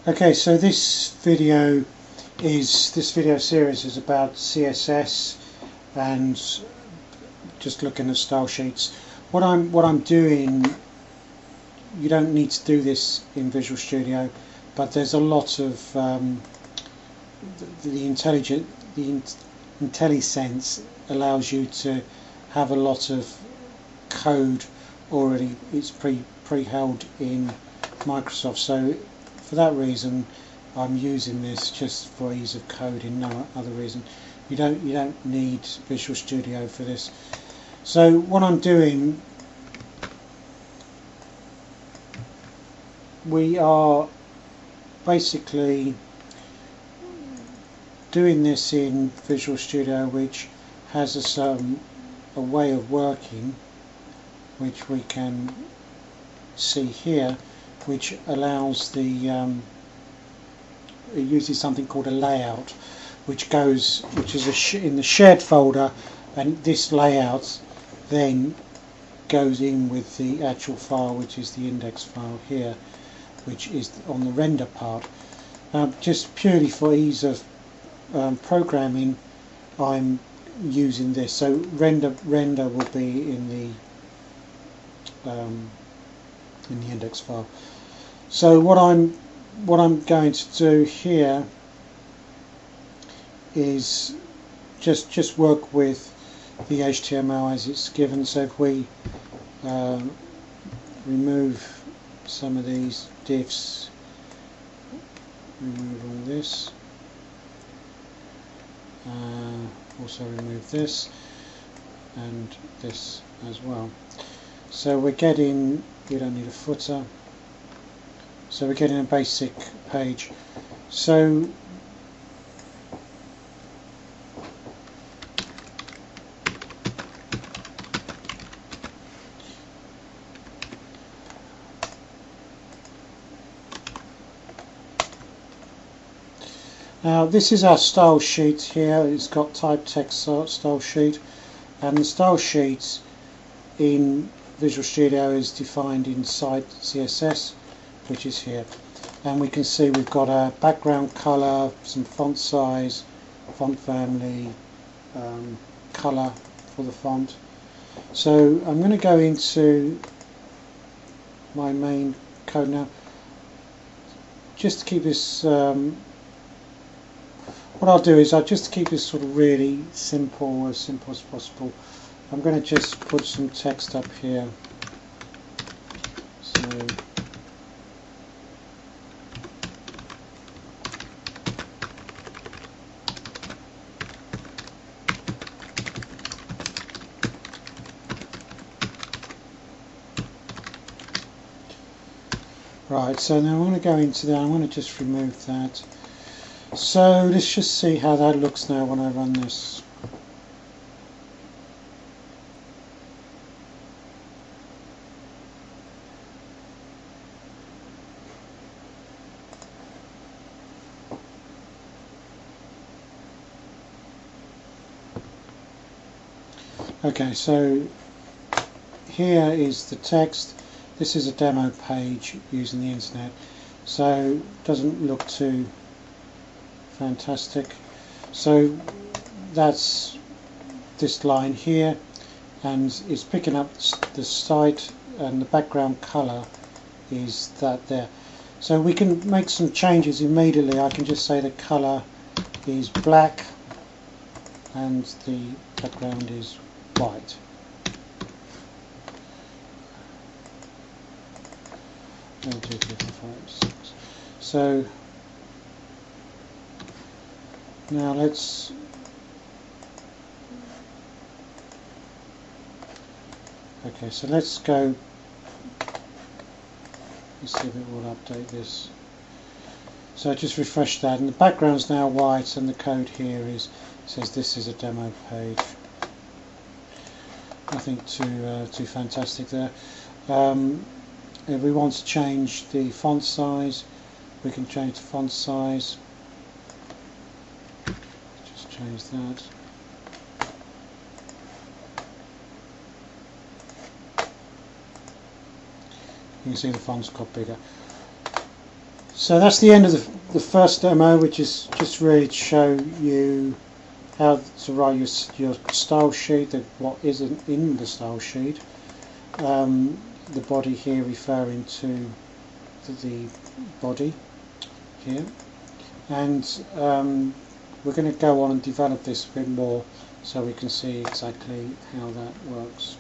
Okay, so this video series is about CSS and just looking at style sheets. What I'm doing, you don't need to do this in Visual Studio, but there's a lot of the IntelliSense allows you to have a lot of code already. It's pre-held in Microsoft, so for that reason I'm using this just for ease of coding, no other reason. You don't need Visual Studio for this. So what I'm doing, we are basically doing this in Visual Studio, which has a way of working which we can see here, which allows it uses something called a layout, which is in the shared folder, and this layout then goes in with the actual file, which is the index file here, which is on the render part. Just purely for ease of programming, I'm using this. So render will be in the index file. So what I'm going to do here is just work with the HTML as it's given. So if we remove some of these diffs, remove all this, also remove this and this as well. So we're getting, we don't need a footer, so we're getting a basic page. So now this is our style sheet here. It's got type text style sheet, and the style sheet in Visual Studio is defined inside CSS, which is here, and we can see we've got a background color, some font size, font family, color for the font. So I'm going to go into my main code now, just to keep this what I'll do is I'll just keep this sort of really simple as possible. I'm going to just put some text up here. So right, so now I'm going to go into that. I'm going to just remove that. So let's just see how that looks now when I run this. Okay, so here is the text. This is a demo page using the internet, so it doesn't look too fantastic. So that's this line here, and it's picking up the site, and the background color is that there. So we can make some changes immediately. I can just say the color is black and the background is white. So now let's go. Let's see if it will update this. So I just refresh that, and the background's now white, and the code here says this is a demo page. Nothing too fantastic there. If we want to change the font size, we can change the font size. Just change that. You can see the font's got bigger. So that's the end of the first demo, which is just really to show you how to write your style sheet, what isn't in the style sheet. The body here referring to the body here, and we're going to go on and develop this a bit more so we can see exactly how that works.